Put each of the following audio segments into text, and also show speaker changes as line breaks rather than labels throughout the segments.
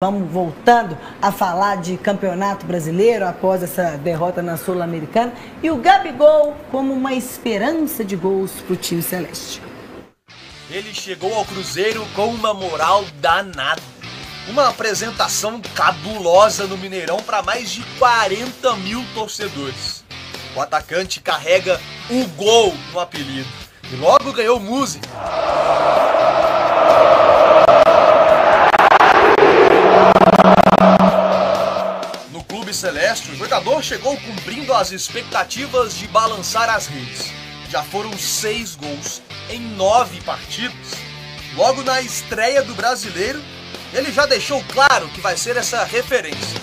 Vamos voltando a falar de campeonato brasileiro após essa derrota na Sul-Americana e o Gabigol como uma esperança de gols para o time celeste.
Ele chegou ao Cruzeiro com uma moral danada. Uma apresentação cabulosa no Mineirão para mais de 40 mil torcedores. O atacante carrega o gol no apelido e logo ganhou música. No clube celeste, o jogador chegou cumprindo as expectativas de balançar as redes. Já foram 6 gols em 9 partidas. Logo na estreia do Brasileiro, ele já deixou claro que vai ser essa referência.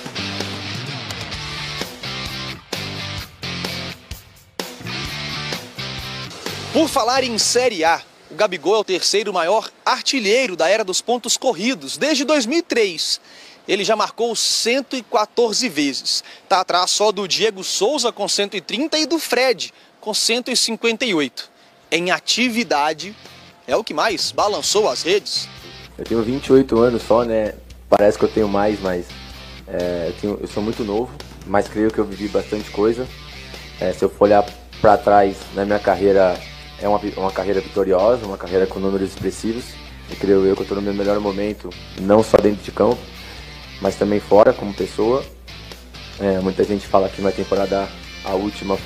Por falar em Série A, o Gabigol é o terceiro maior artilheiro da era dos pontos corridos desde 2003. Ele já marcou 114 vezes. Está atrás só do Diego Souza com 130 e do Fred com 158. Em atividade, é o que mais balançou as redes.
Eu tenho 28 anos só, né? Parece que eu tenho mais, mas eu sou muito novo, mas creio que eu vivi bastante coisa. Se eu for olhar para trás na minha carreira, é uma carreira vitoriosa, uma carreira com números expressivos. E creio eu que eu estou no meu melhor momento, não só dentro de campo, mas também fora, como pessoa. Muita gente fala que minha temporada, a última,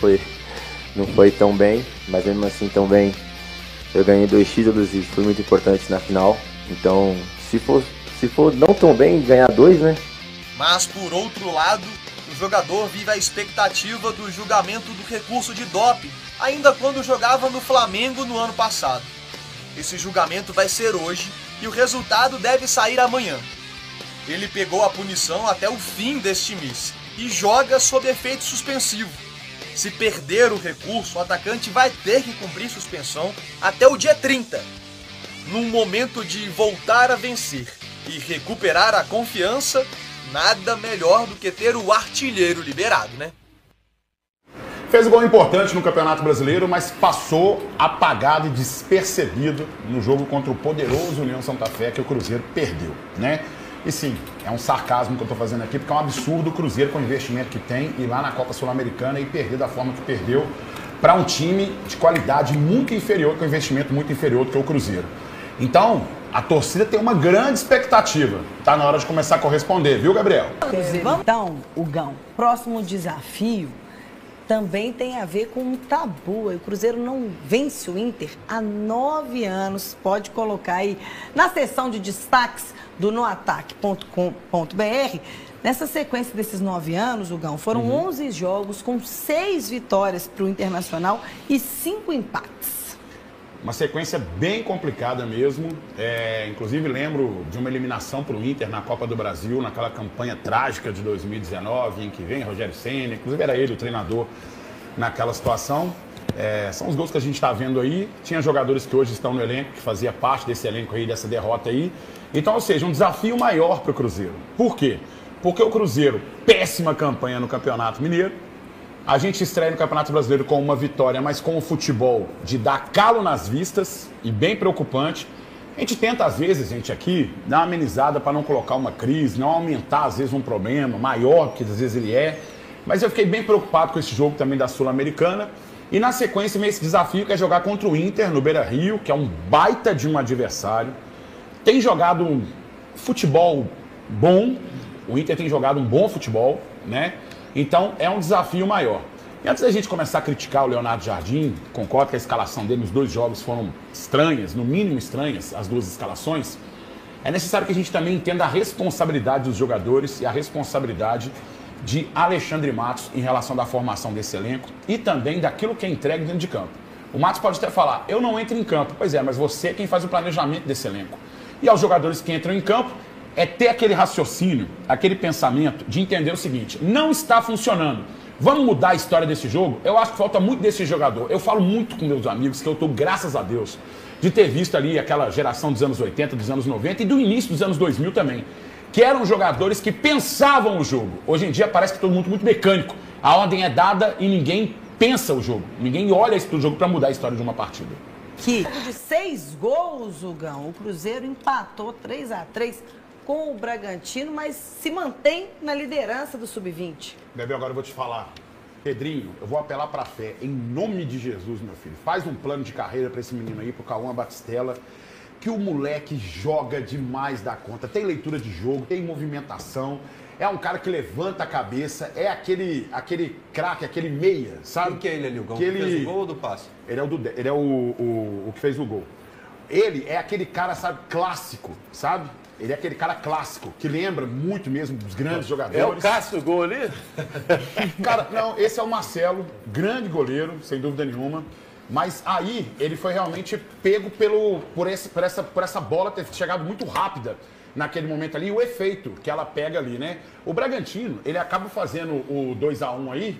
não foi tão bem, mas mesmo assim tão bem. Eu ganhei 2 títulos e fui muito importante na final. Então, se for não tão bem, ganhar 2, né?
Mas, por outro lado, o jogador vive a expectativa do julgamento do recurso de doping, ainda quando jogava no Flamengo no ano passado. Esse julgamento vai ser hoje e o resultado deve sair amanhã. Ele pegou a punição até o fim deste mês e joga sob efeito suspensivo. Se perder o recurso, o atacante vai ter que cumprir suspensão até o dia 30. Num momento de voltar a vencer e recuperar a confiança, nada melhor do que ter o artilheiro liberado, né?
Fez um gol importante no Campeonato Brasileiro, mas passou apagado e despercebido no jogo contra o poderoso União Santa Fé, que o Cruzeiro perdeu, né? E sim, é um sarcasmo que eu estou fazendo aqui, porque é um absurdo o Cruzeiro com o investimento que tem ir lá na Copa Sul-Americana e perder da forma que perdeu para um time de qualidade muito inferior, com investimento muito inferior do que o Cruzeiro. Então, a torcida tem uma grande expectativa. Tá na hora de começar a corresponder, viu, Gabriel?
Então, Hugão, próximo desafio também tem a ver com um tabu. O Cruzeiro não vence o Inter há 9 anos. Pode colocar aí na seção de destaques do noataque.com.br. Nessa sequência desses 9 anos, Hugão, foram 11 jogos com 6 vitórias para o Internacional e 5 empates.
Uma sequência bem complicada mesmo. Inclusive lembro de uma eliminação para o Inter na Copa do Brasil, naquela campanha trágica de 2019, em que vem Rogério Ceni, inclusive era ele o treinador naquela situação. São os gols que a gente está vendo aí. Tinha jogadores que hoje estão no elenco, que fazia parte desse elenco aí, dessa derrota aí. Então, ou seja, um desafio maior para o Cruzeiro. Por quê? Porque o Cruzeiro, péssima campanha no Campeonato Mineiro. A gente estreia no Campeonato Brasileiro com uma vitória, mas com o futebol de dar calo nas vistas e bem preocupante. A gente tenta, às vezes, aqui, dar uma amenizada para não colocar uma crise, não aumentar, às vezes, um problema maior que às vezes ele é. Mas eu fiquei bem preocupado com esse jogo também da Sul-Americana. E na sequência, esse desafio que é jogar contra o Inter no Beira-Rio, que é um baita de um adversário. Tem jogado um futebol bom, o Inter tem jogado um bom futebol, né? Então, é um desafio maior. E antes da gente começar a criticar o Leonardo Jardim, concordo que a escalação dele nos 2 jogos foram estranhas, no mínimo estranhas, as 2 escalações, é necessário que a gente também entenda a responsabilidade dos jogadores e a responsabilidade de Alexandre Matos em relação da formação desse elenco e também daquilo que é entregue dentro de campo. O Matos pode até falar, eu não entro em campo. Pois é, mas você é quem faz o planejamento desse elenco. E aos jogadores que entram em campo, é ter aquele raciocínio, aquele pensamento de entender o seguinte, não está funcionando. Vamos mudar a história desse jogo? Eu acho que falta muito desse jogador. Eu falo muito com meus amigos que eu estou, graças a Deus, de ter visto ali aquela geração dos anos 80, dos anos 90 e do início dos anos 2000 também, que eram jogadores que pensavam o jogo. Hoje em dia parece que todo mundo muito mecânico. A ordem é dada e ninguém pensa o jogo. Ninguém olha isso pro jogo para mudar a história de uma partida.
De 6 gols, Hugão, o Cruzeiro empatou 3-3 com o Bragantino, mas se mantém na liderança do Sub-20.
Bebê, agora eu vou te falar. Pedrinho, eu vou apelar pra fé. Em nome de Jesus, meu filho. Faz um plano de carreira pra esse menino aí, pro Cauã Batistella, que o moleque joga demais da conta. Tem leitura de jogo, tem movimentação. É um cara que levanta a cabeça. É aquele craque, aquele meia, sabe?
Quem que é ele ali, o Gão?
Que ele
fez o gol ou do passe?
Ele é o que fez o gol. Ele é aquele cara, sabe, clássico, sabe? Ele é aquele cara clássico, que lembra muito mesmo dos grandes jogadores.
É o Cássio gol ali?
Cara, não, esse é o Marcelo, grande goleiro, sem dúvida nenhuma. Mas aí ele foi realmente pego por essa bola ter chegado muito rápida naquele momento ali, e o efeito que ela pega ali, né? O Bragantino, ele acaba fazendo o 2-1 aí,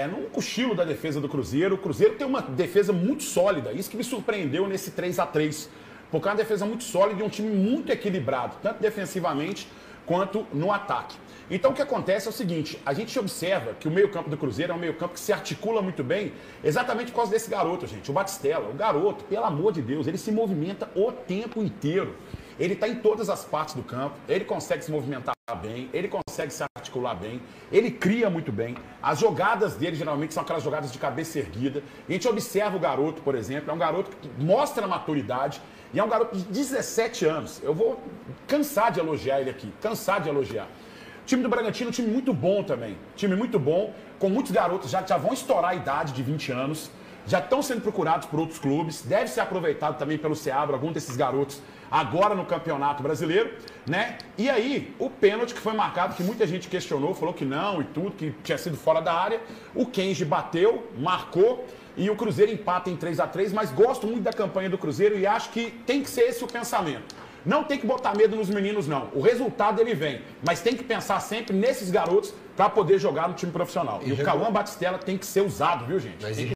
num cochilo da defesa do Cruzeiro. O Cruzeiro tem uma defesa muito sólida, isso que me surpreendeu nesse 3-3. Porque é uma defesa muito sólida e um time muito equilibrado, tanto defensivamente quanto no ataque. Então o que acontece é o seguinte, a gente observa que o meio-campo do Cruzeiro é um meio-campo que se articula muito bem, exatamente por causa desse garoto, gente, o Batistella. O garoto, pelo amor de Deus, ele se movimenta o tempo inteiro. Ele está em todas as partes do campo, ele consegue se movimentar bem, ele consegue se articular bem, ele cria muito bem. As jogadas dele geralmente são aquelas jogadas de cabeça erguida. A gente observa o garoto, por exemplo, é um garoto que mostra maturidade e é um garoto de 17 anos. Eu vou cansar de elogiar ele aqui, cansar de elogiar. O time do Bragantino é um time muito bom também, time muito bom, com muitos garotos já vão estourar a idade de 20 anos, já estão sendo procurados por outros clubes, deve ser aproveitado também pelo Seabra, algum desses garotos, agora no Campeonato Brasileiro, né? E aí, o pênalti que foi marcado, que muita gente questionou, falou que não e tudo, que tinha sido fora da área, o Kenji bateu, marcou, e o Cruzeiro empata em 3-3, mas gosto muito da campanha do Cruzeiro e acho que tem que ser esse o pensamento. Não tem que botar medo nos meninos, não. O resultado ele vem, mas tem que pensar sempre nesses garotos para poder jogar no time profissional. E o Cauã Batistella tem que ser usado, viu, gente?